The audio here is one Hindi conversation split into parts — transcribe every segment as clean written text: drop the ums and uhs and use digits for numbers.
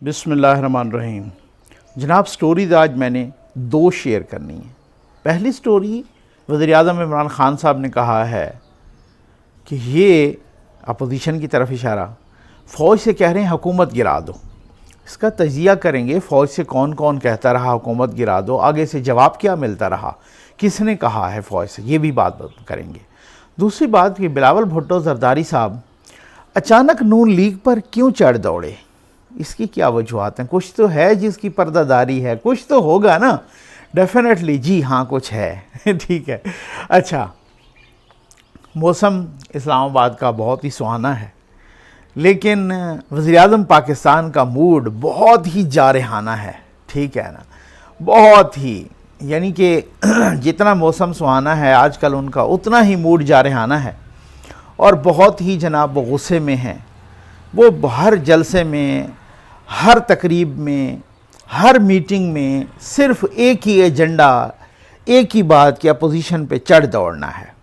बिस्मिल्लाहिर्रहमानिर्रहीम। जनाब, स्टोरीज़ आज मैंने दो शेयर करनी है। पहली स्टोरी, वज़ीर-ए-आज़म इमरान ख़ान साहब ने कहा है कि ये अपोजिशन की तरफ इशारा, फ़ौज से कह रहे हैं हुकूमत गिरा दो। इसका तजिया करेंगे, फ़ौज से कौन कौन कहता रहा हुकूमत गिरा दो, आगे से जवाब क्या मिलता रहा, किसने कहा है फ़ौज से, ये भी बात करेंगे। दूसरी बात कि बिलावल भुट्टो ज़रदारी साहब अचानक नून लीग पर क्यों चढ़ दौड़े, इसकी क्या वजूहत हैं? कुछ तो है जिसकी पर्दादारी है, कुछ तो होगा ना, डेफिनेटली। जी हाँ, कुछ है ठीक है। अच्छा, मौसम इस्लामाबाद का बहुत ही सुहाना है, लेकिन वज़ीर-ए-आज़म पाकिस्तान का मूड बहुत ही जारहाना है, ठीक है ना, बहुत ही, यानी कि जितना मौसम सुहाना है आजकल उनका, उतना ही मूड जारहाना है और बहुत ही जनाब वो गुस्से में हैं। वो हर जलसे में, हर तकरीब में, हर मीटिंग में सिर्फ एक ही एजेंडा, एक ही बात कि अपोजिशन पे चढ़ दौड़ना है।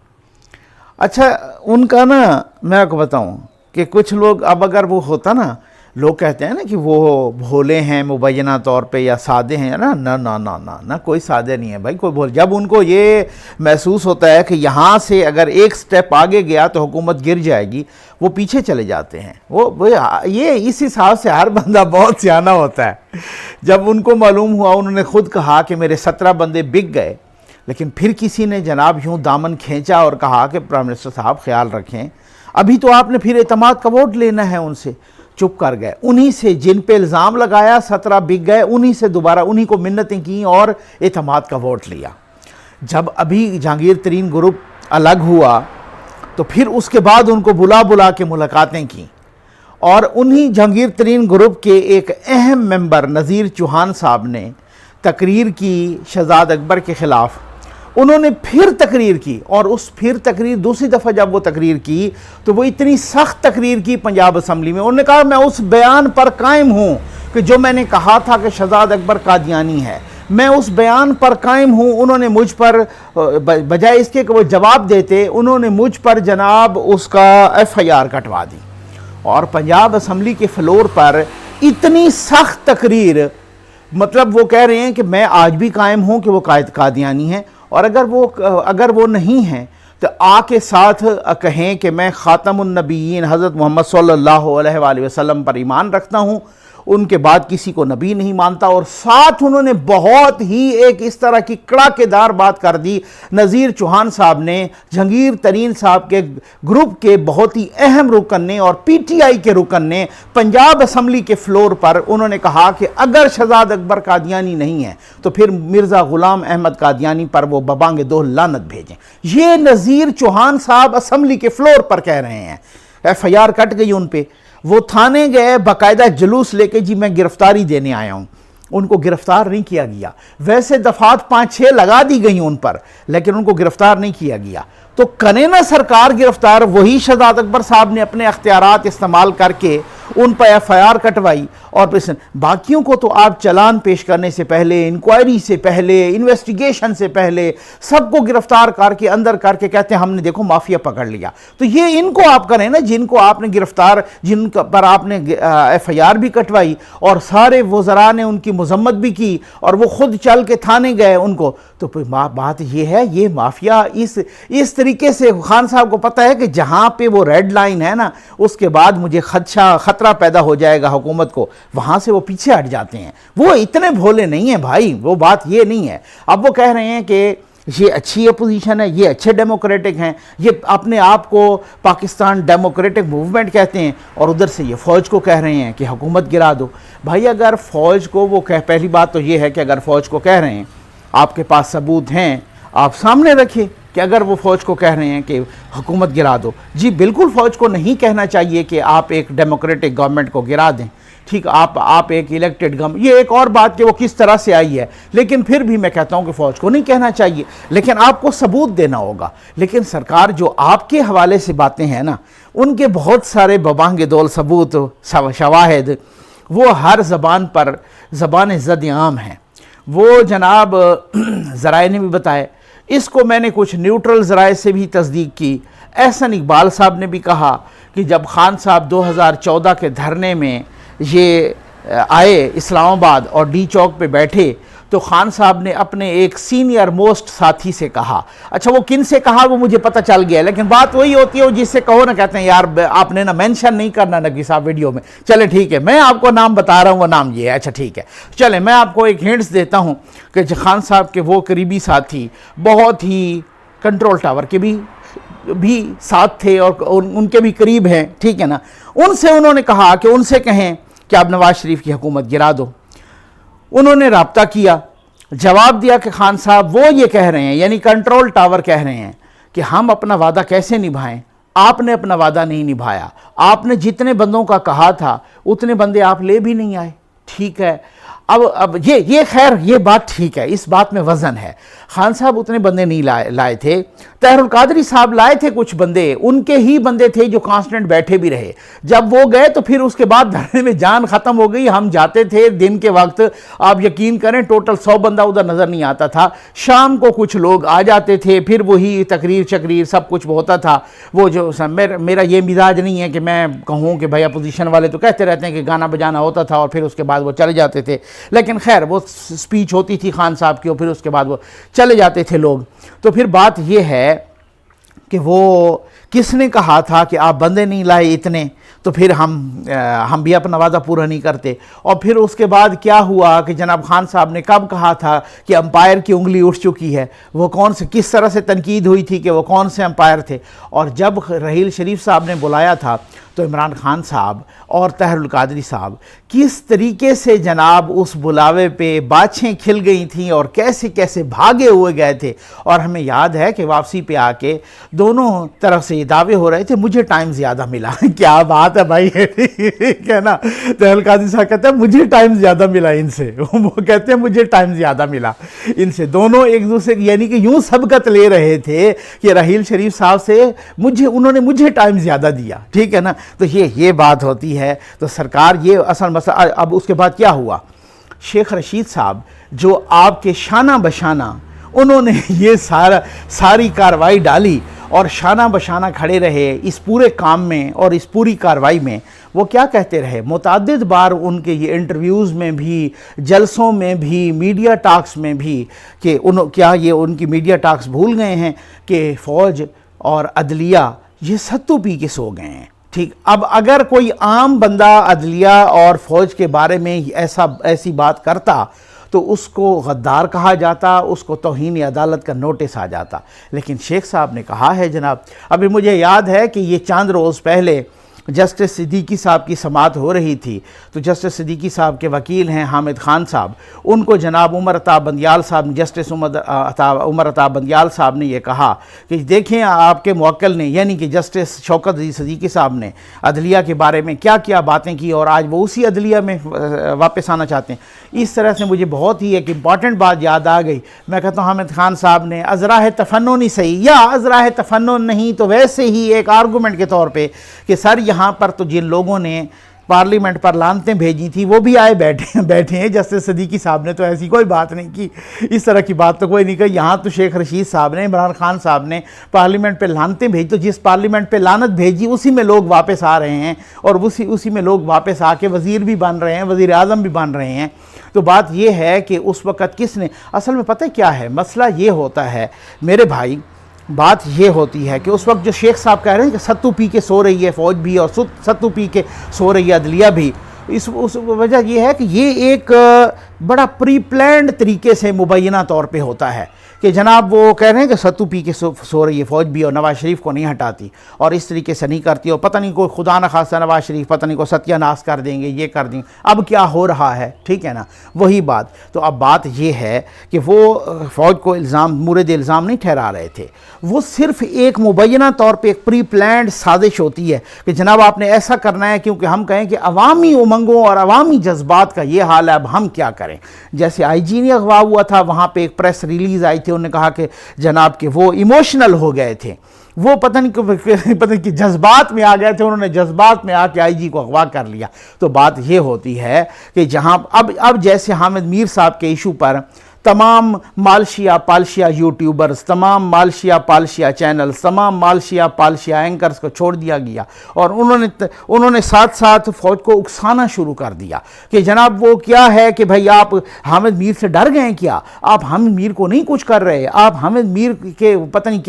अच्छा, उनका ना, मैं आपको बताऊं कि कुछ लोग, अब अगर वो होता ना, लोग कहते हैं ना कि वो भोले हैं मुबैना तौर पे या सादे हैं, ना ना ना ना ना ना, कोई सादे नहीं है भाई, कोई भोल। जब उनको ये महसूस होता है कि यहाँ से अगर एक स्टेप आगे गया तो हुकूमत गिर जाएगी, वो पीछे चले जाते हैं। वो ये इस हिसाब से हर बंदा बहुत सियाना होता है। जब उनको मालूम हुआ, उन्होंने खुद कहा कि मेरे 17 बंदे बिक गए, लेकिन फिर किसी ने जनाब यूँ दामन खींचा और कहा कि प्राइम मिनिस्टर साहब ख्याल रखें, अभी तो आपने फिर एतमाद का वोट लेना है उनसे। चुप कर गए। उन्हीं से जिन पे इल्ज़ाम लगाया 17 बिक गए, उन्हीं से दोबारा उन्हीं को मिन्नतें की और एतमाद का वोट लिया। जब अभी जहांगीर तरीन ग्रुप अलग हुआ तो फिर उसके बाद उनको बुला बुला के मुलाकातें की और उन्हीं जहांगीर तरीन ग्रुप के एक अहम मेंबर नज़ीर चौहान साहब ने तकरीर की शहजाद अकबर के ख़िलाफ़। उन्होंने फिर तकरीर की और उस फिर तकरीर, दूसरी दफ़ा जब वो तकरीर की तो वो इतनी सख्त तकरीर की पंजाब असम्बली में। उन्होंने कहा मैं उस बयान पर कायम हूँ कि जो मैंने कहा था कि शहजाद अकबर कादियानी है, मैं उस बयान पर कायम हूँ। उन्होंने मुझ पर, बजाय इसके कि वो जवाब देते, उन्होंने मुझ पर जनाब उसका FIR कटवा दी और पंजाब असम्बली के फ्लोर पर इतनी सख्त तकरीर, मतलब वो कह रहे हैं कि मैं आज भी कायम हूँ कि वो कादियानी है और अगर वो नहीं हैं तो आके साथ कहें कि मैं ख़ातमुन नबीयीन हज़रत मोहम्मद सल्लल्लाहु अलैहि वसल्लम पर ईमान रखता हूँ, उनके बाद किसी को नबी नहीं मानता। और साथ उन्होंने बहुत ही एक इस तरह की कड़ाकेदार बात कर दी। नज़ीर चौहान साहब ने जहांगीर तरीन साहब के ग्रुप के बहुत ही अहम रुकन ने और PTI के रुकन ने पंजाब असम्बली के फ्लोर पर उन्होंने कहा कि अगर शहजाद अकबर कादियानी नहीं है तो फिर मिर्ज़ा ग़ुलाम अहमद कादियानी पर वो बबांगे दो लानत भेजें। ये नज़ीर चौहान साहब असम्बली के फ्लोर पर कह रहे हैं। FIR कट गई उन पर। वो थाने गए, बाकायदा जुलूस लेके, जी मैं गिरफ्तारी देने आया हूँ। उनको गिरफ्तार नहीं किया गया। वैसे दफात 5-6 लगा दी गई उन पर, लेकिन उनको गिरफ्तार नहीं किया गया। तो करे ना सरकार गिरफ्तार, वही शहजाद अकबर साहब ने अपने अख्तियारात इस्तेमाल करके उन पर FIR कटवाई। और फिर बाकियों को तो आप चलान पेश करने से पहले, इंक्वायरी से पहले, इन्वेस्टिगेशन से पहले सबको गिरफ्तार करके अंदर करके कहते हैं हमने देखो माफिया पकड़ लिया। तो ये इनको आप करें ना, जिनको आपने गिरफ्तार, जिन पर आपने FIR भी कटवाई और सारे वज़रा ने उनकी मजम्मत भी की और वो खुद चल के थाने गए उनको। तो बात ये है, ये माफिया इस तरीके से खान साहब को पता है कि जहाँ पे वो रेड लाइन है ना, उसके बाद मुझे खतरा पैदा हो जाएगा हुकूमत को, वहाँ से वो पीछे हट जाते हैं। वो इतने भोले नहीं हैं भाई, वो बात ये नहीं है। अब वो कह रहे हैं कि ये अच्छी अपोजिशन है, ये अच्छे डेमोक्रेटिक हैं, ये अपने आप को पाकिस्तान डेमोक्रेटिक मूवमेंट कहते हैं, और उधर से ये फ़ौज को कह रहे हैं कि हुकूमत गिरा दो। भाई अगर फ़ौज को वो पहली बात तो ये है कि अगर फ़ौज को कह रहे हैं, आपके पास सबूत हैं, आप सामने रखें कि अगर वो फ़ौज को कह रहे हैं कि हुकूमत गिरा दो, जी बिल्कुल फ़ौज को नहीं कहना चाहिए कि आप एक डेमोक्रेटिक गवर्नमेंट को गिरा दें। ठीक, आप एक इलेक्टेड गवर्नमेंट, ये एक और बात कि वो किस तरह से आई है, लेकिन फिर भी मैं कहता हूँ कि फ़ौज को नहीं कहना चाहिए, लेकिन आपको सबूत देना होगा। लेकिन सरकार जो आपके हवाले से बातें हैं ना, उनके बहुत सारे बबांगे दौल सबूत, शवाहिद, वो हर ज़बान पर ज़बान ज़द आम हैं। वो जनाब ज़राए ने भी बताए, इसको मैंने कुछ न्यूट्रल ज़राए से भी तस्दीक की। एहसन इकबाल साहब ने भी कहा कि जब खान साहब 2014 के धरने में ये आए इस्लामाबाद और डी चौक पे बैठे तो खान साहब ने अपने एक सीनियर मोस्ट साथी से कहा, अच्छा वो किन से कहा वो मुझे पता चल गया, लेकिन बात वही होती है, वो जिससे कहो ना कहते हैं यार आपने ना मेंशन नहीं करना नकवी साहब वीडियो में, चले ठीक है मैं आपको नाम बता रहा हूँ, वो नाम ये है, अच्छा ठीक है चले मैं आपको एक हिंट्स देता हूँ कि खान साहब के वो करीबी साथी बहुत ही कंट्रोल टावर के भी साथ थे और उनके भी करीब हैं, ठीक है ना। उनसे उन्होंने कहा कि उनसे कहें कि आप नवाज शरीफ की हुकूमत गिरा दो। उन्होंने राब्ता किया, जवाब दिया कि खान साहब वो ये कह रहे हैं, यानी कंट्रोल टावर कह रहे हैं कि हम अपना वादा कैसे निभाएं, आपने अपना वादा नहीं निभाया, आपने जितने बंदों का कहा था उतने बंदे आप ले भी नहीं आए, ठीक है। अब ये खैर ये बात ठीक है, इस बात में वजन है, खान साहब उतने बंदे नहीं लाए थे, ताहिरुल कादरी साहब लाए थे कुछ बंदे, उनके ही बंदे थे जो कांस्टेंट बैठे भी रहे, जब वो गए तो फिर उसके बाद धरने में जान खत्म हो गई। हम जाते थे दिन के वक्त, आप यकीन करें टोटल 100 बंदा उधर नजर नहीं आता था, शाम को कुछ लोग आ जाते थे, फिर वही तकरीर चकरीर सब कुछ होता था। वो जो मेरा ये मिजाज नहीं है कि मैं कहूँ कि भाई अपोजिशन वाले तो कहते रहते हैं कि गाना बजाना होता था और फिर उसके बाद वो चले जाते थे, लेकिन खैर वो स्पीच होती थी खान साहब की और फिर उसके बाद वो चले जाते थे लोग। तो फिर बात ये है कि वो किसने कहा था कि आप बंदे नहीं लाए इतने, तो फिर हम भी अपना वादा पूरा नहीं करते। और फिर उसके बाद क्या हुआ कि जनाब खान साहब ने कब कहा था कि अंपायर की उंगली उठ चुकी है, वो कौन से किस तरह से तनकीद हुई थी कि वो कौन से अंपायर थे। और जब रहील शरीफ साहब ने बुलाया था तो इमरान खान साहब और ताहिरुल कादरी साहब किस तरीके से जनाब उस बुलावे पे बाछें खिल गई थीं और कैसे कैसे भागे हुए गए थे। और हमें याद है कि वापसी पे आके दोनों तरफ से ये दावे हो रहे थे मुझे टाइम ज़्यादा मिला क्या बात है भाई क्या ना, ताहिरुल कादरी साहब कहते हैं मुझे टाइम ज़्यादा मिला इनसे, वो कहते हैं मुझे टाइम ज़्यादा मिला इनसे। दोनों एक दूसरे यानी कि यूँ सबकत ले रहे थे कि रहील शरीफ साहब से उन्होंने मुझे टाइम ज़्यादा दिया, ठीक है ना। तो ये बात होती है। तो सरकार ये असल मसला। अब उसके बाद क्या हुआ, शेख रशीद साहब जो आपके शाना बशाना उन्होंने ये सारी कार्रवाई डाली और शाना बशाना खड़े रहे इस पूरे काम में और इस पूरी कार्रवाई में। वो क्या कहते रहे मुतअद्दिद बार उनके ये इंटरव्यूज़ में भी, जलसों में भी, मीडिया टॉक्स में भी कि क्या ये उनकी मीडिया टॉक्स भूल गए हैं कि फ़ौज और अदलिया ये सत्तू पी के सो गए हैं, ठीक। अब अगर कोई आम बंदा अदलिया और फ़ौज के बारे में ऐसी बात करता तो उसको गद्दार कहा जाता, उसको तौहीन अदालत का नोटिस आ जाता। लेकिन शेख साहब ने कहा है जनाब, अभी मुझे याद है कि ये चंद रोज़ पहले जस्टिस सिद्दीकी साहब की समाअत हो रही थी, तो जस्टिस सिद्दीकी साहब के वकील हैं हामिद खान साहब, उनको जनाब उमर अता बंदियाल साहब, जस्टिस उमर अता बंदियाल साहब ने ये कहा कि देखें आपके मुवक्किल ने यानी कि जस्टिस शौकत सिद्दीकी साहब ने अदलिया के बारे में क्या क्या बातें की और आज वो उसी अदलिया में वापस आना चाहते हैं। इस तरह से मुझे बहुत ही एक इम्पॉर्टेंट बात याद आ गई। मैं कहता हूँ हामिद खान साहब ने अज़राह तफन्नुन ही सही या अज़राह तफन्नुन नहीं तो वैसे ही एक आर्गूमेंट के तौर पे कि सर यहाँ पर तो जिन लोगों ने पार्लियामेंट पर लानतें भेजी थी वो भी आए बैठे हैं, जस्टिस सिद्दीकी साहब ने तो ऐसी कोई बात नहीं की, इस तरह की बात तो कोई नहीं कही। यहाँ तो शेख रशीद साहब ने, इमरान खान साहब ने पार्लियामेंट पे लानतें भेजी, तो जिस पार्लियामेंट पे लानत भेजी उसी में लोग वापस आ रहे हैं और उसी में लोग वापस आके वज़ीर भी बन रहे हैं, वज़ीर आज़म भी बन रहे हैं। तो बात यह है कि उस वक़्त किसने, असल में पता है क्या है मसला, ये होता है मेरे भाई, बात ये होती है कि उस वक्त जो शेख साहब कह रहे हैं कि सत्तू पी के सो रही है फ़ौज भी और सत्तू पी के सो रही है अदलिया भी, उस वजह यह है कि ये एक बड़ा प्री प्लान्ड तरीके से मुबैना तौर पे होता है कि जनाब वो कह रहे हैं कि सत्तू पी के सो रही है फ़ौज भी और नवाज़ शरीफ को नहीं हटाती और इस तरीके से नहीं करती और पता नहीं कोई खुदा न खास्ता नवाज़ शरीफ पता नहीं को सत्यानाश कर देंगे, ये कर देंगे। अब क्या हो रहा है, ठीक है ना, वही बात। तो अब बात ये है कि वो फ़ौज को मुर्द इल्ज़ाम नहीं ठहरा रहे थे, वो सिर्फ एक मुबैना तौर पर एक प्री प्लान्ड साजिश होती है कि जनाब आपने ऐसा करना है क्योंकि हम कहें कि अवामी उमंगों और अवामी जज्बात का ये हाल है, अब हम क्या करें। जैसे IG ने अगवा हुआ था, वहाँ पर एक प्रेस रिलीज़ आई थी, उन्होंने कहा कि जनाब के वो इमोशनल हो गए थे, वो पता नहीं कि जज्बात में आ गए थे, उन्होंने जज्बात में आके IG को अगवा कर लिया। तो बात ये होती है कि जहां अब जैसे हामिद मीर साहब के इशू पर तमाम मालशिया पालशिया यूट्यूबर्स, तमाम मालशिया पालशिया चैनल्स, तमाम मालशिया पालशिया एंकर्स को छोड़ दिया गया और उन्होंने साथ साथ फ़ौज को उकसाना शुरू कर दिया कि जनाब वो क्या है कि भाई आप हामिद मीर से डर गए क्या, आप हामिद मीर को नहीं कुछ कर रहे, आप हामिद मीर के पता नहीं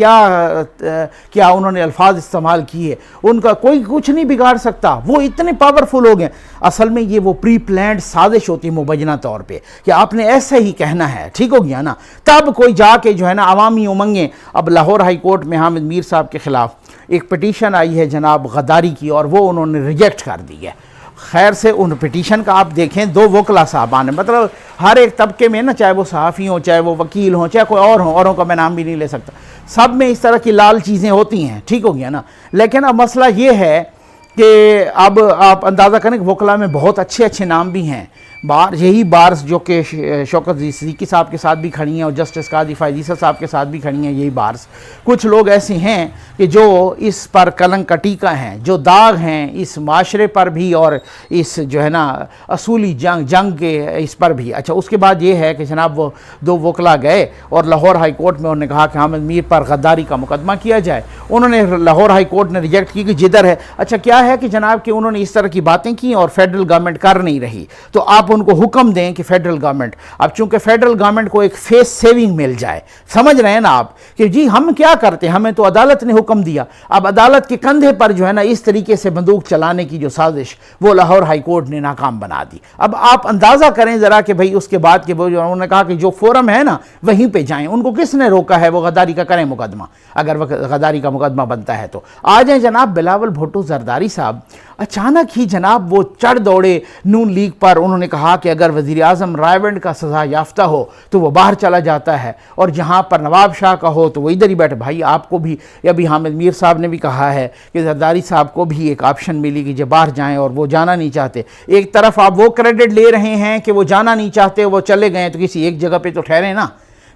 क्या उन्होंने अल्फाज इस्तेमाल किए, उनका कोई कुछ नहीं बिगाड़ सकता, वो इतने पावरफुल हो गए। असल में ये वो प्री प्लान्ड साजिश होती है मुबैना तौर पे कि आपने ऐसे ही कहना है, ठीक हो गया ना। तब कोई जाके जो है ना अवामी उमंगें, अब लाहौर हाई कोर्ट में हामिद मीर साहब के खिलाफ एक पिटीशन आई है जनाब गद्दारी की और वो उन्होंने रिजेक्ट कर दी है। खैर से उन पिटीशन का आप देखें, दो वकला साहबान, मतलब हर एक तबके में ना, चाहे वो सहाफ़ी हों, चाहे वो वकील हों, चाहे कोई और हों, औरों का मैं नाम भी नहीं ले सकता, सब में इस तरह की लाल चीज़ें होती हैं, ठीक हो गया ना। लेकिन अब मसला ये है कि अब आप अंदाज़ा करें कि वकला में बहुत अच्छे अच्छे नाम भी हैं, यही बार्स जो कि शौकत सिद्दीकी साहब के साथ भी खड़ी हैं और जस्टिस काजी फ़ायज़ साहब के साथ भी खड़ी हैं, यही बार्स कुछ लोग ऐसे हैं कि जो इस पर कलंकटी का हैं, जो दाग हैं इस माशरे पर भी और इस जो है ना असूली जंग के इस पर भी। अच्छा, उसके बाद ये है कि जनाब वो दो वकला गए और लाहौर हाई कोर्ट में उन्होंने कहा कि हामिद मीर पर गद्दारी का मुकदमा किया जाए। उन्होंने लाहौर हाई कोर्ट ने रिजेक्ट की कि जिधर है। अच्छा, क्या है कि जनाब कि उन्होंने इस तरह की बातें की और फेडरल गवर्नमेंट कर नहीं रही, तो आप उनको हुक्म दें कि फेडरल गवर्नमेंट, अब चूंकि फेडरल गवर्नमेंट को एक फेस सेविंग मिल जाए, समझ रहे हैं ना आप कि जी हम क्या करते हैं, हमें तो अदालत ने हुक्म दिया, अब अदालत के कंधे पर जो है ना इस तरीके से बंदूक चलाने की जो साजिश वो लाहौर हाई कोर्ट ने नाकाम बना दी। अब आप अंदाजा करें जरा कि भाई उसके बाद के वो जो उन्होंने कहा कि जो फोरम है ना वहीं पे जाएं, उनको किसने रोका है वो गद्दारी का करें मुकदमा, अगर गद्दारी का मुकदमा बनता है तो। आ जाए जनाब बिलावल भुट्टो जरदारी साहब, अचानक ही जनाब वो चढ़ दौड़े नून लीग पर। उन्होंने कहा कि अगर वज़ीर आज़म रायबंद का सज़ा याफ्ता हो तो वो बाहर चला जाता है और जहाँ पर नवाब शाह का हो तो वो इधर ही बैठे। भाई आपको भी, अभी हामिद मीर साहब ने भी कहा है कि जरदारी साहब को भी एक ऑप्शन मिली कि जब बाहर जाएं और वो जाना नहीं चाहते। एक तरफ आप वो क्रेडिट ले रहे हैं कि वो जाना नहीं चाहते, वो चले गए, तो किसी एक जगह पर तो ठहरे ना।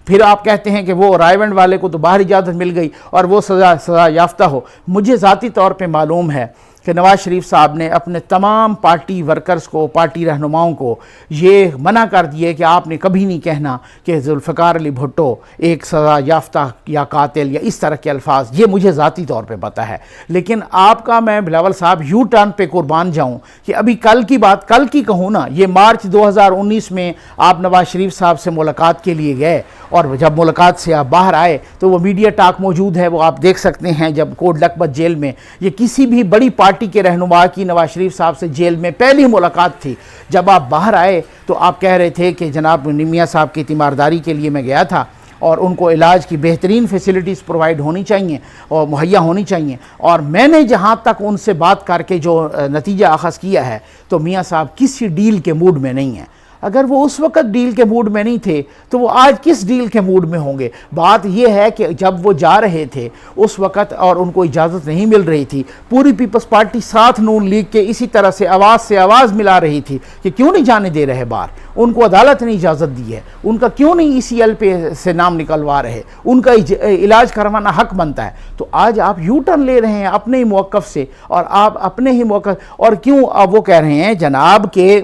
फिर आप कहते हैं कि वो रायबंद वाले को तो बाहर इजाज़त मिल गई और वो सज़ा याफ्ता हो। मुझे ज़ाती तौर पे मालूम है कि नवाज़ शरीफ साहब ने अपने तमाम पार्टी वर्कर्स को, पार्टी रहनुमाओं को ये मना कर दिए कि आपने कभी नहीं कहना कि जुल्फ़िकार अली भुट्टो एक सज़ा याफ्ता या कातिल या इस तरह के अल्फाज, ये मुझे ज़ाती तौर पे पता है। लेकिन आपका मैं बिलावल साहब यू टर्न पे कुर्बान जाऊं कि अभी कल की बात कल की कहूँ ना, ये मार्च 2019 में आप नवाज़ शरीफ साहब से मुलाकात के लिए गए और जब मुलाकात से आप बाहर आए तो वो मीडिया टाक मौजूद है, वो आप देख सकते हैं। जब कोट लखपत जेल में ये किसी भी बड़ी पार्टी के रहनुमा की नवाज शरीफ साहब से जेल में पहली मुलाकात थी, जब आप बाहर आए तो आप कह रहे थे कि जनाब निमिया साहब की तीमारदारी के लिए मैं गया था और उनको इलाज की बेहतरीन फैसिलिटीज़ प्रोवाइड होनी चाहिए और मुहैया होनी चाहिए, और मैंने जहाँ तक उनसे बात करके जो नतीजा अख़ज़ किया है तो मियाँ साहब किसी डील के मूड में नहीं हैं। अगर वो उस वक़्त डील के मूड में नहीं थे तो वो आज किस डील के मूड में होंगे। बात ये है कि जब वो जा रहे थे उस वक़्त और उनको इजाज़त नहीं मिल रही थी, पूरी पीपल्स पार्टी साथ नून लीग के इसी तरह से आवाज़ मिला रही थी कि क्यों नहीं जाने दे रहे बाहर, उनको अदालत ने इजाज़त दी है, उनका क्यों नहीं ECL पे से नाम निकलवा रहे, उनका इलाज करवाना हक बनता है। तो आज आप यू टर्न ले रहे हैं अपने ही मौक़िफ़ से और आप अपने ही मौक़िफ़, और क्यों अब वो कह रहे हैं जनाब के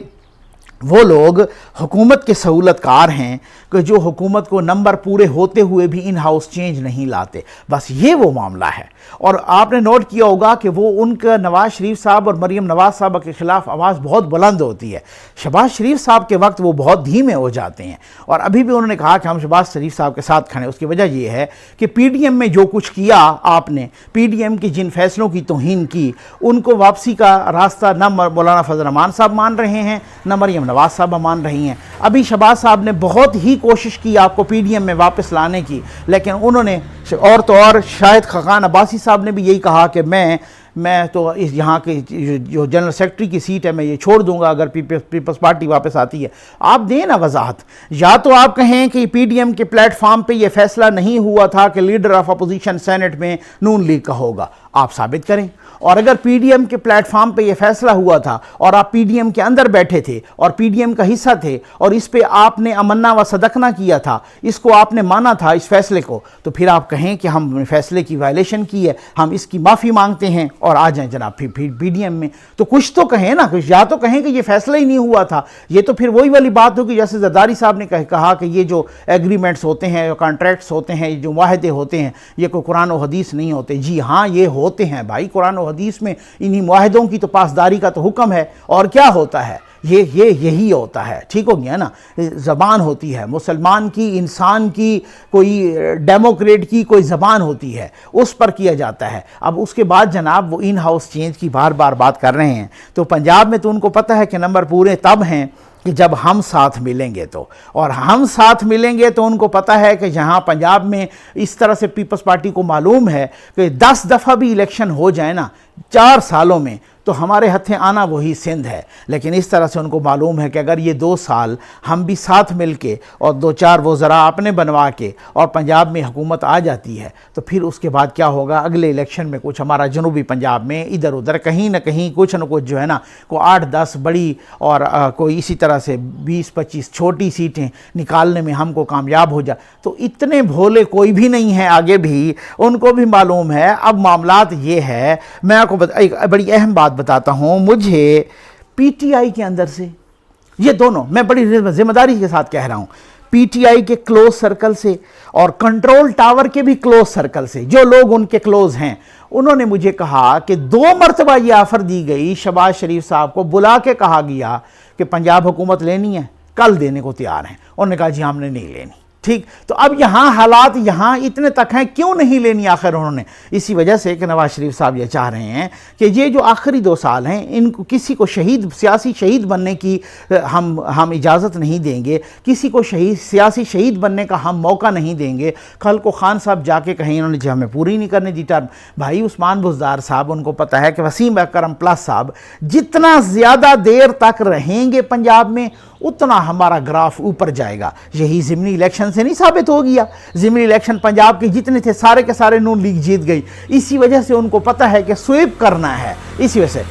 वो लोग हुकूमत के सहूलतकार हैं कि जो हुकूमत को नंबर पूरे होते हुए भी इन हाउस चेंज नहीं लाते, बस ये वो मामला है। और आपने नोट किया होगा कि वो उनका नवाज़ शरीफ साहब और मरीम नवाज़ साहब के ख़िलाफ़ आवाज़ बहुत बुलंद होती है, शहबाज शरीफ साहब के वक्त वो बहुत धीमे हो जाते हैं। और अभी भी उन्होंने कहा कि हम शहबाज शरीफ साहब के साथ खड़े। उसकी वजह ये है कि PDM में जो कुछ किया आपने, PDM की जिन फैसलों की तौहीन की, उनको वापसी का रास्ता न मौलाना फजल रहमान साहब मान रहे हैं न मरीम नवाज़ साहब मान रही हैं। अभी शहबाज साहब ने बहुत ही कोशिश की आपको PDM में वापस लाने की, लेकिन उन्होंने और तो और शायद खकान अब्बासी साहब ने भी यही कहा कि मैं तो इस यहाँ के जो जनरल सेक्रेटरी की सीट है मैं ये छोड़ दूंगा अगर पीपल्स पार्टी वापस आती है। आप दें ना वजाहत, या तो आप कहें कि PDM के प्लेटफॉर्म पे ये फैसला नहीं हुआ था कि लीडर ऑफ अपोजिशन सेनेट में नून लीग का होगा, आप साबित करें, और अगर पीडीएम के प्लेटफॉर्म पे ये फैसला हुआ था और आप पीडीएम के अंदर बैठे थे और पीडीएम का हिस्सा थे और इस पे आपने अमन्ना व सदकना किया था, इसको आपने माना था इस फैसले को, तो फिर आप कहें कि हम फैसले की वायलेशन की है, हम इसकी माफ़ी मांगते हैं और आ जाएं जनाब फिर पीडीएम में। तो कुछ तो कहें ना, कुछ या तो कहें कि ये फैसला ही नहीं हुआ था। ये तो फिर वही वाली बात होगी जैसे जरदारी साहब ने कहा कि ये जो एग्रीमेंट्स होते हैं, कॉन्ट्रैक्ट्स होते हैं, जो मुआहदे होते हैं, ये कोई कुरान और हदीस नहीं होते। जी हाँ, ये होते हैं भाई, कुरान और हदीस में इन्हीं मुआहदों की तो पासदारी का तो हुक्म है। और क्या होता है, यही होता है। ठीक हो गया ना। ज़बान होती है मुसलमान की, इंसान की, कोई डेमोक्रेट की कोई ज़बान होती है, उस पर किया जाता है। अब उसके बाद जनाब वो इन हाउस चेंज की बार बार बात कर रहे हैं, तो पंजाब में तो उनको पता है कि नंबर पूरे तब हैं कि जब हम साथ मिलेंगे। तो और हम साथ मिलेंगे तो उनको पता है कि जहां पंजाब में इस तरह से पीपल्स पार्टी को मालूम है कि 10 दफ़ा भी इलेक्शन हो जाए ना 4 सालों में, तो हमारे हथे आना वही सिंध है। लेकिन इस तरह से उनको मालूम है कि अगर ये 2 साल हम भी साथ मिल के और 2-4 वज़रा अपने बनवा के और पंजाब में हुकूमत आ जाती है, तो फिर उसके बाद क्या होगा, अगले इलेक्शन में कुछ हमारा जनूबी पंजाब में इधर उधर कहीं ना कहीं कुछ न कुछ जो है ना, को 8-10 बड़ी और कोई इसी तरह से 20-25 छोटी सीटें निकालने में हमको कामयाब हो जाए। तो इतने भोले कोई भी नहीं है, आगे भी उनको भी मालूम है। अब मामलात ये है, मैं आपको एक बड़ी अहम बात बताता हूं। मुझे पीटीआई के अंदर से ये दोनों, मैं बड़ी जिम्मेदारी के साथ कह रहा हूं, पीटीआई के क्लोज सर्कल से और कंट्रोल टावर के भी क्लोज सर्कल से, जो लोग उनके क्लोज हैं, उन्होंने मुझे कहा कि 2 मरतबा ये ऑफर दी गई, शहबाज शरीफ साहब को बुला के कहा गया कि पंजाब हुकूमत लेनी है, कल देने को तैयार हैं। उन्होंने कहा जी हमने नहीं लेनी। ठीक, तो अब यहाँ हालात यहाँ इतने तक हैं, क्यों नहीं लेनी आखिर उन्होंने? इसी वजह से कि नवाज शरीफ साहब ये चाह रहे हैं कि ये जो आखिरी 2 साल हैं, इनको किसी को शहीद, सियासी शहीद बनने की हम इजाज़त नहीं देंगे, किसी को सियासी शहीद बनने का हम मौका नहीं देंगे। कल को खान साहब जाके कहीं इन्होंने जो हमें पूरी नहीं करने दी टर्म, भाई उस्मान बुज़दार साहब, उनको पता है कि वसीम अकरम प्लस साहब जितना ज़्यादा देर तक रहेंगे पंजाब में, उतना हमारा ग्राफ ऊपर जाएगा। यही ज़िमनी इलेक्शन से नहीं साबित हो गया? ज़िमनी इलेक्शन पंजाब के जितने थे सारे के सारे नून लीग जीत गई। इसी वजह से उनको पता है कि स्वीप करना है। इसी वजह से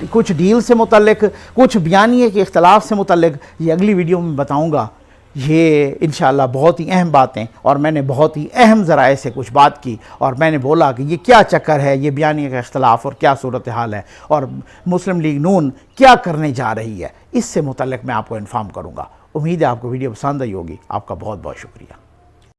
कुछ डील से मुतल्लिक, कुछ बयानिए के इख्तलाफ से मुतल्लिक ये अगली वीडियो में बताऊंगा। ये इंशाअल्लाह बहुत ही अहम बातें, और मैंने बहुत ही अहम ज़राए से कुछ बात की और मैंने बोला कि ये क्या चक्कर है, ये बयानिए का इख्तलाफ और क्या सूरत हाल है और मुस्लिम लीग नून क्या करने जा रही है, इससे मुतल्लिक मैं आपको इन्फॉर्म करूँगा। उम्मीद है आपको वीडियो पसंद आई होगी। आपका बहुत बहुत शुक्रिया।